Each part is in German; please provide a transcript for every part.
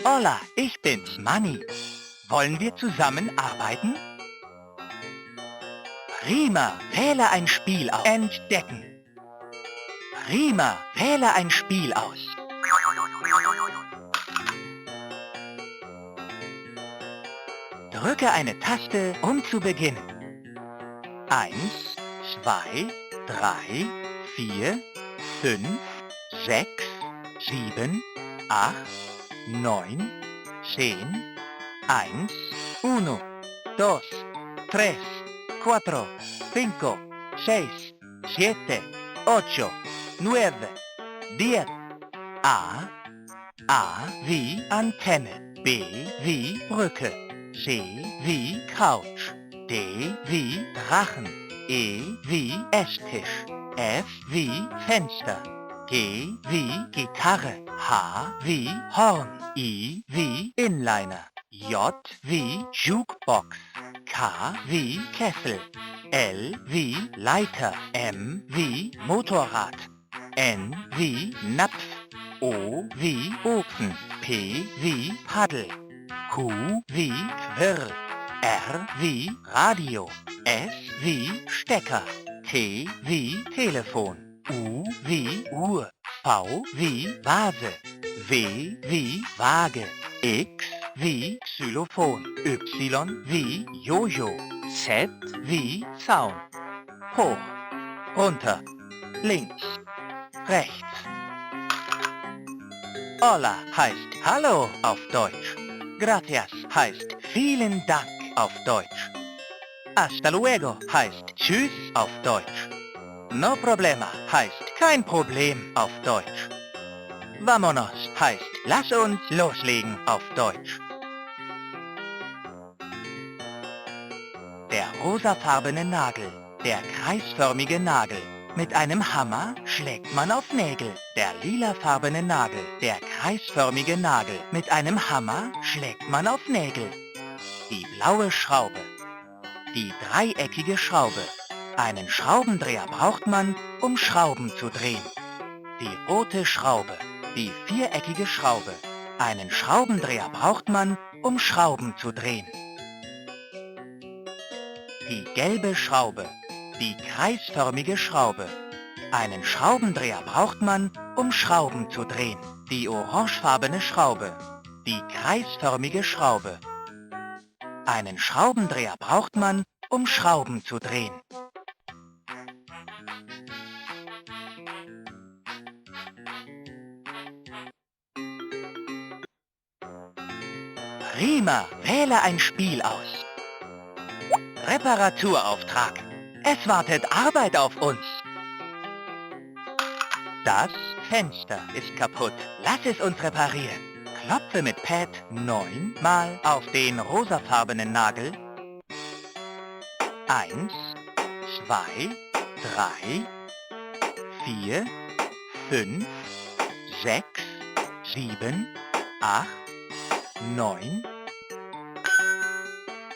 Hola, ich bin's, Manni. Wollen wir zusammenarbeiten? Prima, wähle ein Spiel aus. Entdecken. Prima, wähle ein Spiel aus. Drücke eine Taste, um zu beginnen. 1, 2, 3, 4, 5, 6, 7, 8, 9, 10, 1, 1, 2, 3, 4, 5, 6, 7, 8, 9, 10. A wie Antenne, B wie Brücke, C wie Couch, D wie Drachen, E wie Esstisch, F wie Fenster, G wie Gitarre, H wie Horn, I wie Inliner, J wie Jukebox, K wie Kessel, L wie Leiter, M wie Motorrad, N wie Napf, O wie Ofen, P wie Paddel, Q wie Quirl, R wie Radio, S wie Stecker, T wie Telefon, U wie Uhr, V wie Vase, W wie Waage, X wie Xylophon, Y wie Jojo, Z wie Zaun. Hoch, runter, links, rechts. Hola heißt Hallo auf Deutsch. Gracias heißt vielen Dank auf Deutsch. Hasta luego heißt Tschüss auf Deutsch. No problema heißt kein Problem auf Deutsch. Vámonos heißt lass uns loslegen auf Deutsch. Der rosafarbene Nagel, der kreisförmige Nagel. Mit einem Hammer schlägt man auf Nägel. Der lilafarbene Nagel, der kreisförmige Nagel. Mit einem Hammer schlägt man auf Nägel. Die blaue Schraube. Die dreieckige Schraube. Einen Schraubendreher braucht man, um Schrauben zu drehen. Die rote Schraube. Die viereckige Schraube. Einen Schraubendreher braucht man, um Schrauben zu drehen. Die gelbe Schraube. Die kreisförmige Schraube. Einen Schraubendreher braucht man, um Schrauben zu drehen. Die orangefarbene Schraube. Die kreisförmige Schraube. Einen Schraubendreher braucht man, um Schrauben zu drehen. Prima, wähle ein Spiel aus. Reparaturauftrag. Es wartet Arbeit auf uns. Das Fenster ist kaputt. Lass es uns reparieren. Klopfe mit Pad 9 mal auf den rosafarbenen Nagel. 1, 2, 3, 4, 5, 6, 7, 8, 9.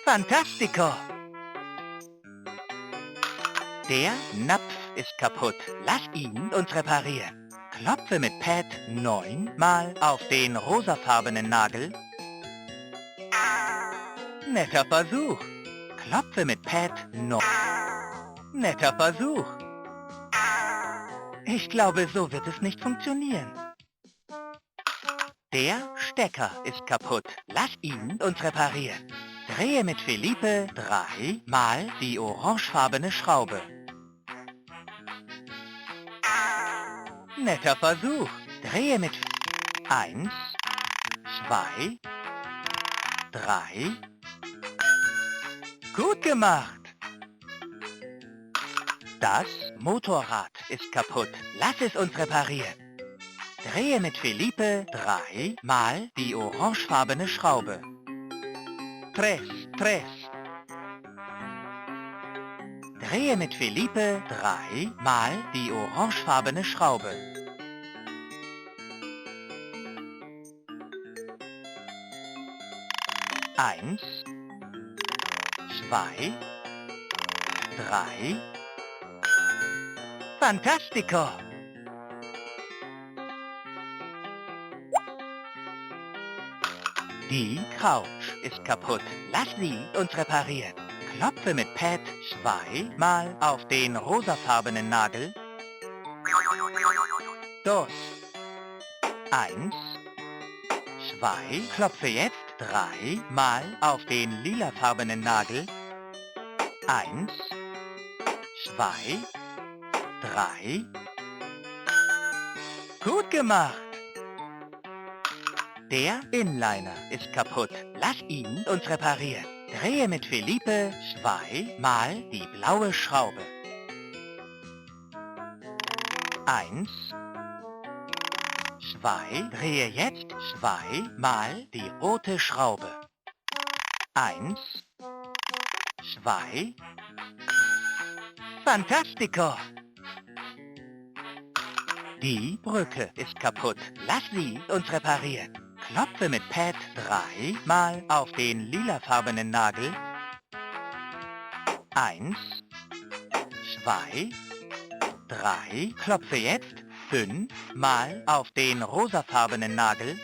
Fantastico! Der Napf ist kaputt. Lass ihn uns reparieren. Klopfe mit Pad 9 mal auf den rosafarbenen Nagel. Netter Versuch. Klopfe mit Pad 9. Netter Versuch. Ich glaube, so wird es nicht funktionieren. Der Stecker ist kaputt. Lass ihn uns reparieren. Drehe mit Felipe 3 mal die orangefarbene Schraube. Netter Versuch. Drehe mit 1, 2, 3. Gut gemacht. Das Motorrad ist kaputt. Lass es uns reparieren. Drehe mit Felipe 3 mal die orangefarbene Schraube. 3, 3. Drehe mit Felipe 3 mal die orangefarbene Schraube. Eins, 2, 3. Fantastico! Die Couch ist kaputt. Lass sie uns reparieren. Klopfe mit Pad zweimal auf den rosafarbenen Nagel. Dos. 1, 2. Klopfe jetzt dreimal auf den lilafarbenen Nagel. 1, 2, 3. Gut gemacht! Der Inliner ist kaputt. Lass ihn uns reparieren. Drehe mit Felipe zweimal die blaue Schraube. 1, 2. Drehe jetzt zweimal die rote Schraube. 1, 2. Fantastico! Die Brücke ist kaputt. Lass sie uns reparieren. Klopfe mit Pad dreimal auf den lilafarbenen Nagel. 1, 2, 3. Klopfe jetzt 5-mal auf den rosafarbenen Nagel.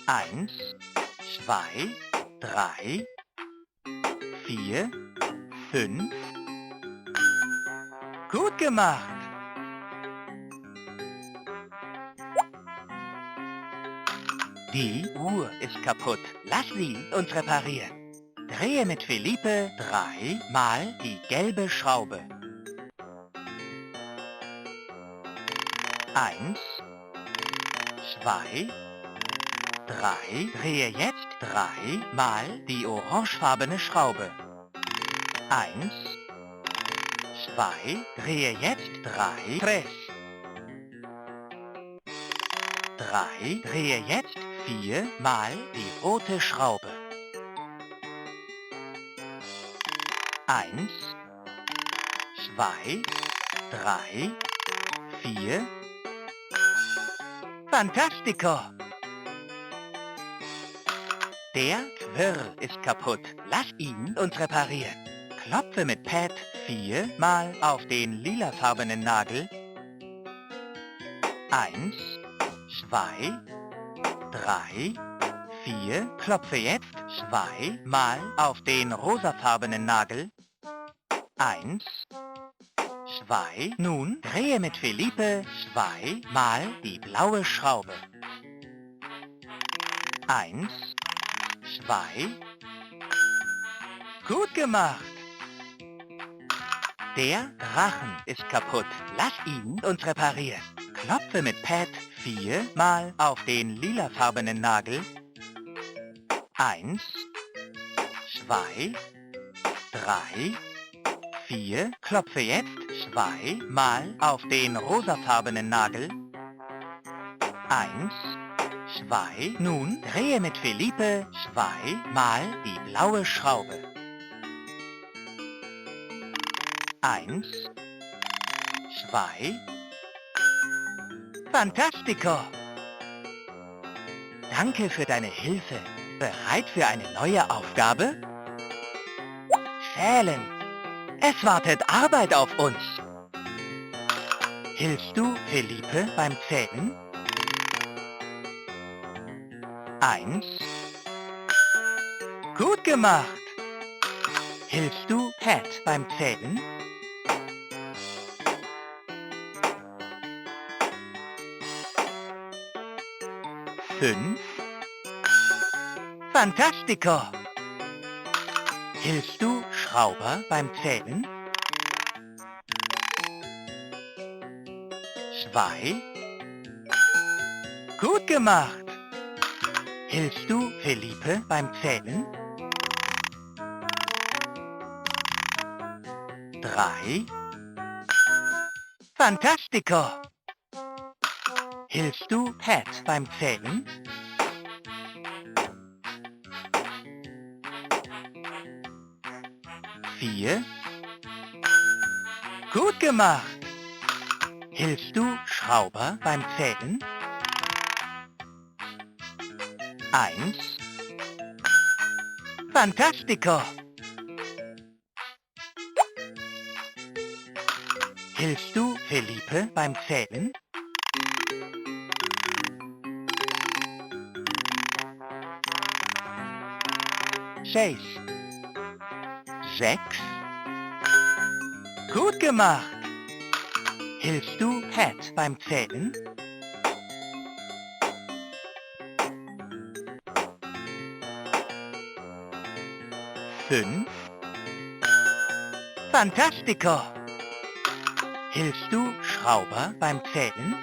1, 2, 3, 4, 5. Gut gemacht! Die Uhr ist kaputt. Lass sie uns reparieren. Drehe mit Felipe dreimal die gelbe Schraube. 1, 2, 3. Drehe jetzt dreimal die orangefarbene Schraube. 1, 2. Drehe jetzt 3. Press. 3. Drehe jetzt 4-mal die rote Schraube. 1, 2, 3, 4. Fantastico! Der Quirl ist kaputt. Lass ihn uns reparieren. Klopfe mit Pad 4-mal auf den lilafarbenen Nagel. 1, 2, 3, 4. Klopfe jetzt zweimal auf den rosafarbenen Nagel. 1, 2. Nun drehe mit Felipe zweimal die blaue Schraube. 1, 2. Gut gemacht! Der Drachen ist kaputt. Lass ihn uns reparieren. Klopfe mit Pad 4-mal auf den lilafarbenen Nagel. 1, 2, 3, 4. Klopfe jetzt zweimal auf den rosafarbenen Nagel. 1, 2. Nun drehe mit Felipe zweimal die blaue Schraube. 1, 2. Fantastico! Danke für deine Hilfe. Bereit für eine neue Aufgabe? Zählen! Es wartet Arbeit auf uns. Hilfst du Felipe beim Zählen? 1. Gut gemacht! Hilfst du Pat beim Zählen? 5. Fantastico! Hilfst du Schrauber beim Zählen? 2. Gut gemacht! Hilfst du Felipe beim Zählen? 3. Fantastico! Hilfst du Pat beim Zählen? 4. Gut gemacht! Hilfst du Schrauber beim Zählen? 1. Fantastico! Hilfst du Felipe beim Zählen? 6. 6. Gut gemacht. Hilfst du Pat beim Zählen? 5. Fantastico. Hilfst du Schrauber beim Zählen?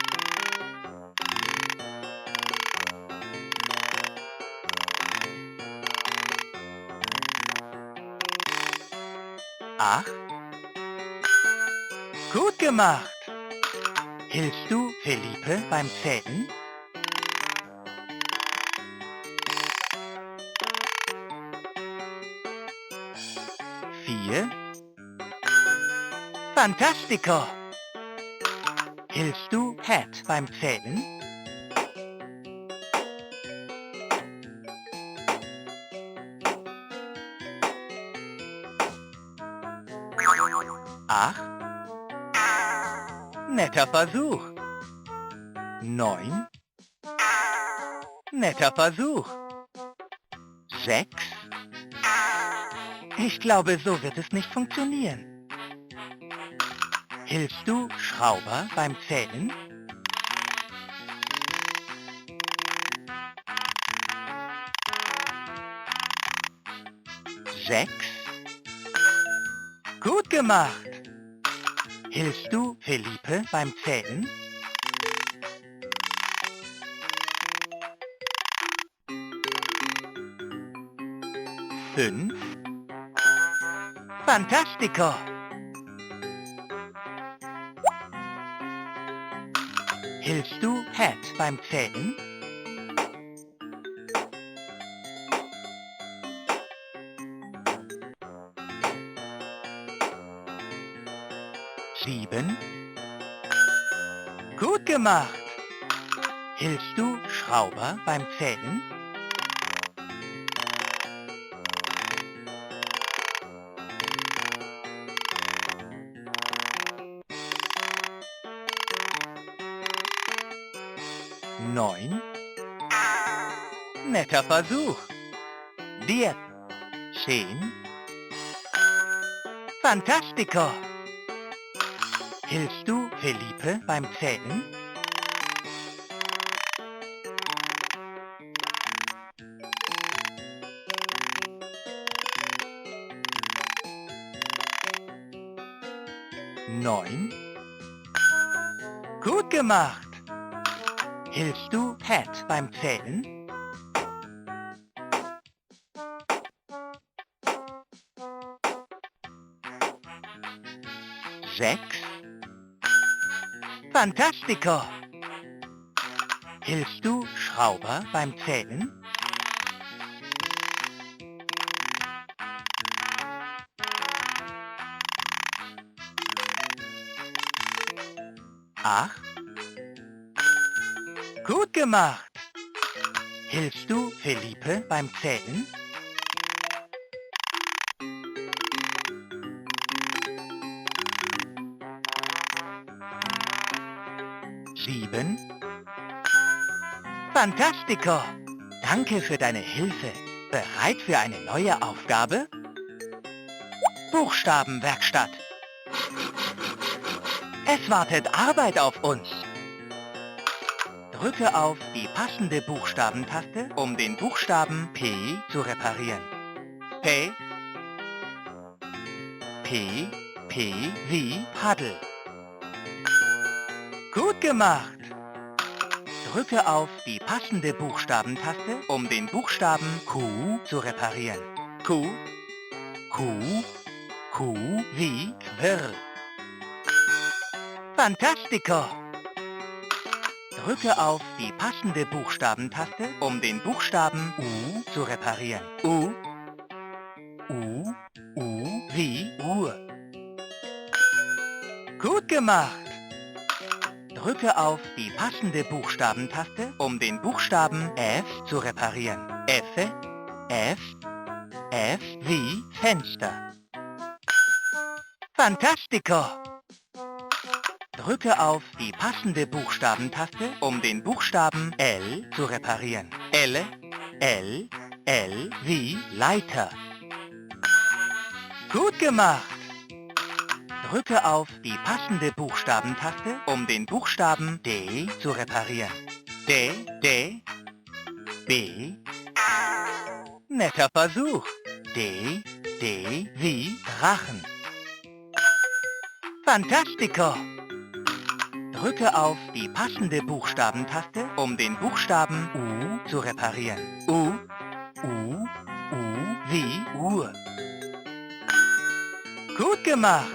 8. Gut gemacht. Hilfst du Felipe beim Zählen? 4. Fantastico. Hilfst du Pat beim Zählen? 8. Netter Versuch. 9. Netter Versuch. 6. Ich glaube, so wird es nicht funktionieren. Hilfst du Schrauber beim Zählen? 6. Gut gemacht. Hilfst du Felipe beim Zählen? 5. Fantastico. Hilfst du Pat beim Zählen? 7. Gut gemacht. Hilfst du Schrauber beim Zählen? 9. Netter Versuch. 10. 10. Fantastico. Hilfst du Felipe beim Zählen? 9. Gut gemacht. Hilfst du Pat beim Zählen? 6. Fantastico. Hilfst du Schrauber beim Zählen? 8. Gut gemacht. Hilfst du Felipe beim Zählen? 7. Fantastico. Danke für deine Hilfe. Bereit für eine neue Aufgabe? Buchstabenwerkstatt. Es wartet Arbeit auf uns. Drücke auf die passende Buchstabentaste, um den Buchstaben P zu reparieren. P. P. P wie Paddel. Gut gemacht. Drücke auf die passende Buchstabentaste, um den Buchstaben Q zu reparieren. Q. Q. Q wie Quirl. Fantastico. Drücke auf die passende Buchstabentaste, um den Buchstaben U zu reparieren. U. U. U wie Uhr. Gut gemacht. Drücke auf die passende Buchstabentaste, um den Buchstaben F zu reparieren. F. F. F wie Fenster. Fantastico. Drücke auf die passende Buchstabentaste, um den Buchstaben L zu reparieren. L. L. L wie Leiter. Gut gemacht! Drücke auf die passende Buchstabentaste, um den Buchstaben D zu reparieren. D, D, B. Netter Versuch. D, D wie Drachen. Fantastico! Drücke auf die passende Buchstabentaste, um den Buchstaben U zu reparieren. U, U, U wie Uhr. Gut gemacht!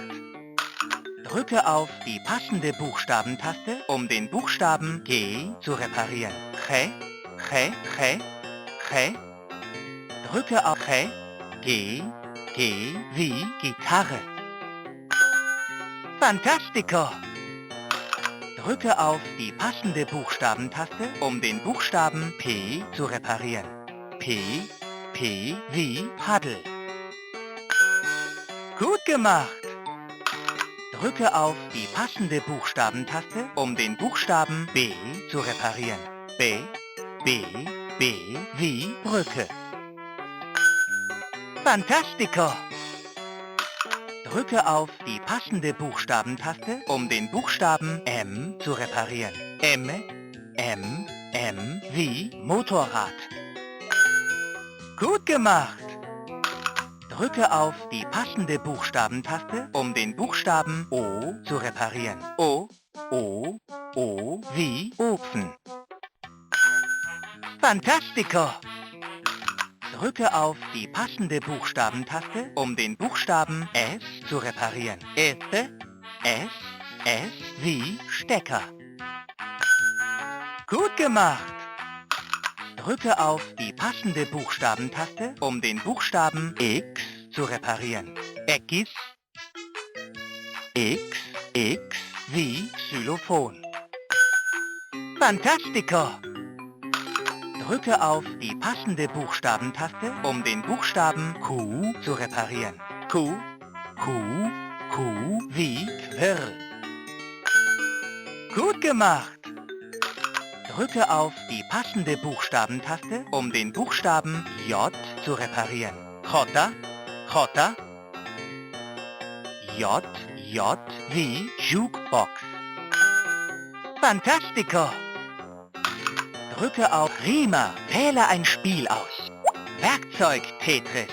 Drücke auf die passende Buchstabentaste, um den Buchstaben G zu reparieren. G, G, G, G. Drücke auf G, G, G wie Gitarre. Fantastico! Drücke auf die passende Buchstabentaste, um den Buchstaben P zu reparieren. P, P wie Paddel. Gut gemacht! Drücke auf die passende Buchstabentaste, um den Buchstaben B zu reparieren. B, B, B wie Brücke. Fantastico! Drücke auf die passende Buchstabentaste, um den Buchstaben M zu reparieren. M, M, M wie Motorrad. Gut gemacht! Drücke auf die passende Buchstabentaste, um den Buchstaben O zu reparieren. O, O, O wie Ofen. Fantastico! Drücke auf die passende Buchstabentaste, um den Buchstaben S zu reparieren. S, S, S wie Stecker. Gut gemacht! Drücke auf die passende Buchstabentaste, um den Buchstaben X zu reparieren. X, X, X wie Xylophon. Fantastico! Drücke auf die passende Buchstabentaste, um den Buchstaben Q zu reparieren. Q, Q, Q wie Quirl. Gut gemacht! Drücke auf die passende Buchstabentaste, um den Buchstaben J zu reparieren. J, J, J, J wie Jukebox. Fantastico! Drücke auf Prima, wähle ein Spiel aus. Werkzeug Tetris.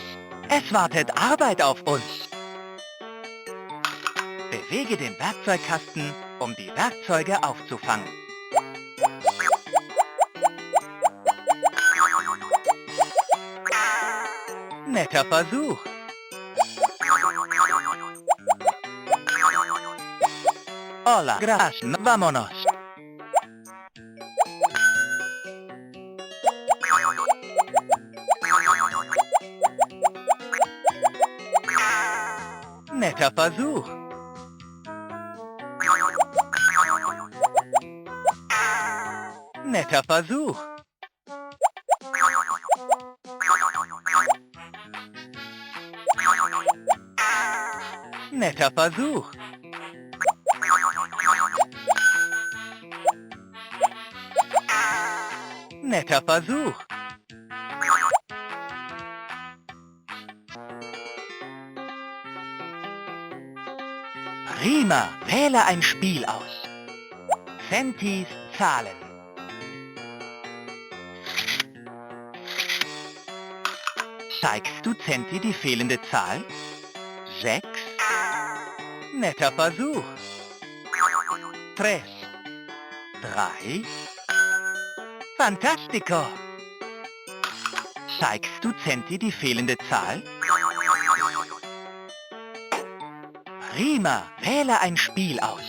Es wartet Arbeit auf uns. Bewege den Werkzeugkasten, um die Werkzeuge aufzufangen. Netter Versuch. Hola, gracias, vámonos. Netter Versuch. Netter Versuch. Netter Versuch. Netter Versuch. Prima, wähle ein Spiel aus. Centis Zahlen. Zeigst du Centi die fehlende Zahl? 6. Netter Versuch. 3. 3. Fantastico. Zeigst du Centi die fehlende Zahl? Prima, wähle ein Spiel aus.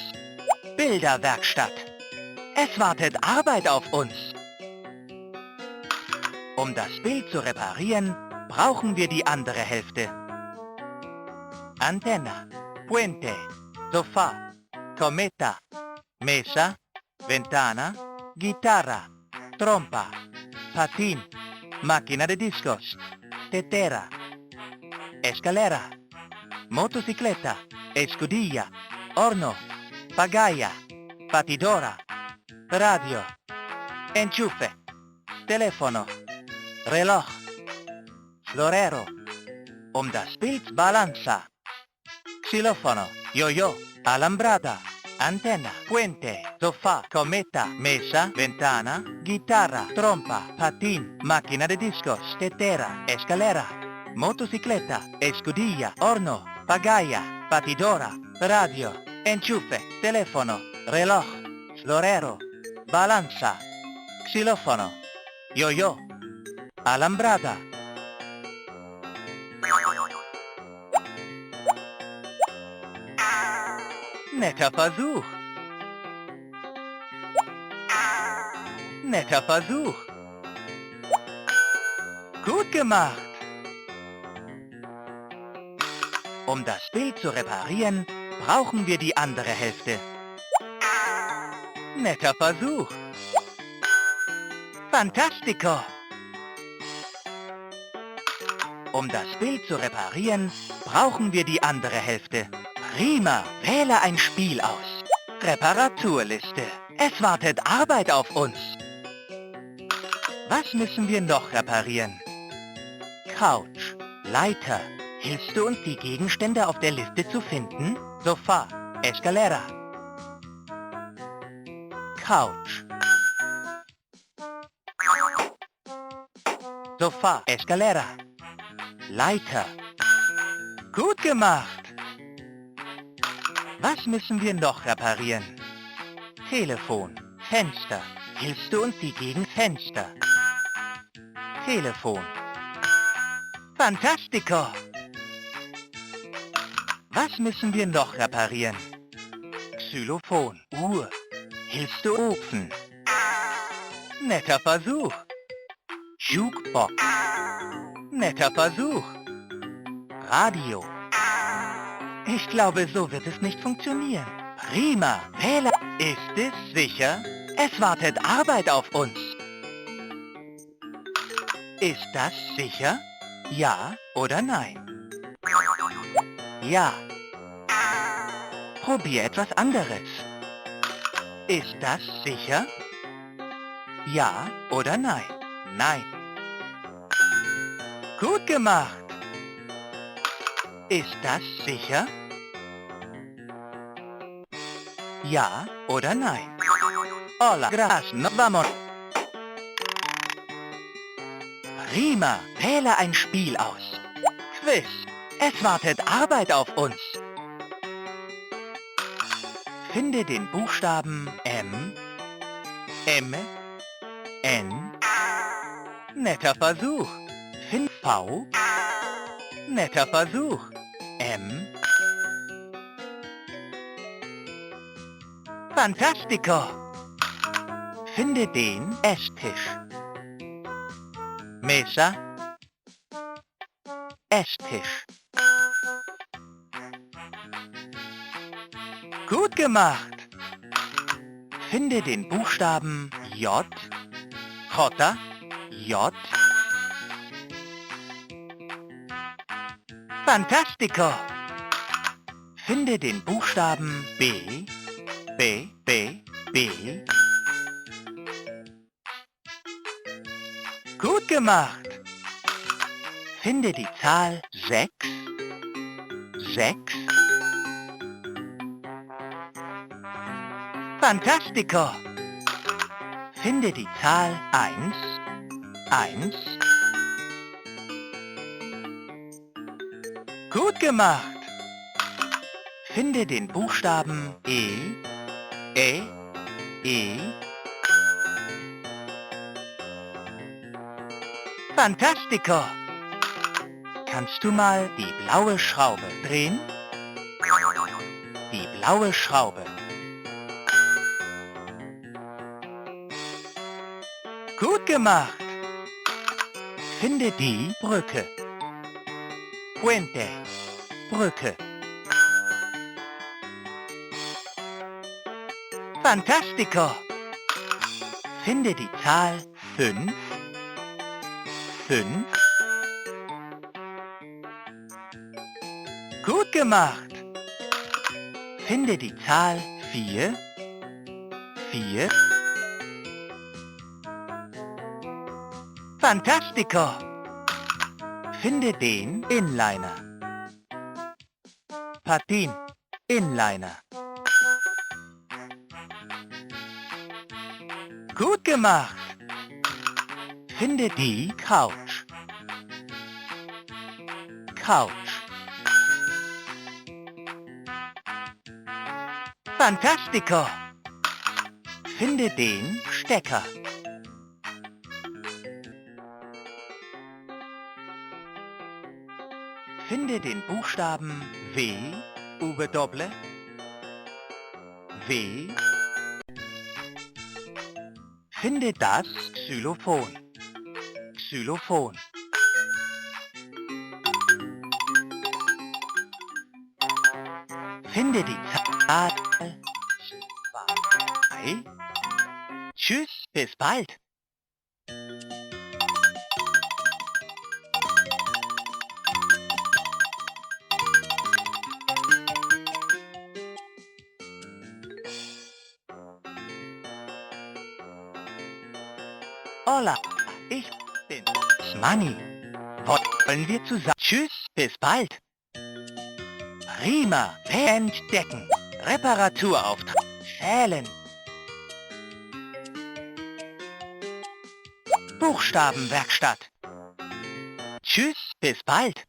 Bilderwerkstatt. Es wartet Arbeit auf uns. Um das Bild zu reparieren, brauchen wir die andere Hälfte. Antenna, puente, sofá, cometa, mesa, ventana, guitarra, trompa, patín, máquina de discos, tetera, escalera, motocicleta, escudilla, horno, pagaia, batidora, radio, enchufe, teléfono, reloj, florero. Um das Bild balanza. Xylofono, yo-yo, alambrada, antena, puente, sofá, cometa, mesa, ventana, guitarra, trompa, patín, máquina de discos, tetera, escalera, motocicleta, escudilla, horno, pagaya, batidora, radio, enchufe, teléfono, reloj, florero, balanza, xilófono, yo-yo, alambrada. Netter Versuch. Netter Versuch. Gut gemacht. Um das Bild zu reparieren, brauchen wir die andere Hälfte. Netter Versuch. Fantastico. Um das Bild zu reparieren, brauchen wir die andere Hälfte. Prima, wähle ein Spiel aus. Reparaturliste. Es wartet Arbeit auf uns. Was müssen wir noch reparieren? Couch, Leiter. Hilfst du uns, die Gegenstände auf der Liste zu finden? Sofa, Escalera. Couch. Sofa, Escalera. Leiter. Gut gemacht. Was müssen wir noch reparieren? Telefon, Fenster. Hilfst du uns, die Gegenfenster? Telefon. Fantastico. Was müssen wir noch reparieren? Xylophon, Uhr. Hilfst du Ofen? Netter Versuch. Jukebox. Netter Versuch. Radio. Ich glaube, so wird es nicht funktionieren. Prima, Wähler. Ist es sicher? Es wartet Arbeit auf uns. Ist das sicher? Ja oder nein? Ja. Probier etwas anderes. Ist das sicher? Ja oder nein? Nein. Gut gemacht. Ist das sicher? Ja oder nein? Hola, gracias, vamos. Prima, wähle ein Spiel aus. Quiz, es wartet Arbeit auf uns. Finde den Buchstaben M, N. Netter Versuch. Find V. Netter Versuch. M. Fantastico. Finde den Esstisch. Mesa. Esstisch. Gut gemacht. Finde den Buchstaben J. Jota. J. Fantastico. Finde den Buchstaben B. B. Gut gemacht. Finde die Zahl 6. 6. Fantastico. Finde die Zahl 1. 1. Gut gemacht. Finde den Buchstaben E. Fantastico. Kannst du mal die blaue Schraube drehen? Die blaue Schraube. Gut gemacht. Finde die Brücke. Puente. Brücke. Fantastico. Finde die Zahl 5. 5. Gut gemacht. Finde die Zahl 4. 4. Fantastico. Finde den Inliner. Patin, Inliner. Gut gemacht. Finde die Couch. Couch. Fantastico. Finde den Stecker. Finde den Buchstaben W, U-Doppel, W. Finde das Xylophon. Xylophon. Finde die Zahl 2. Tschüss, bis bald. Hola, ich bin Manni. Wollen wir zusammen? Tschüss, bis bald. Prima, entdecken. Reparaturauftrag. Zählen. Buchstabenwerkstatt. Tschüss, bis bald.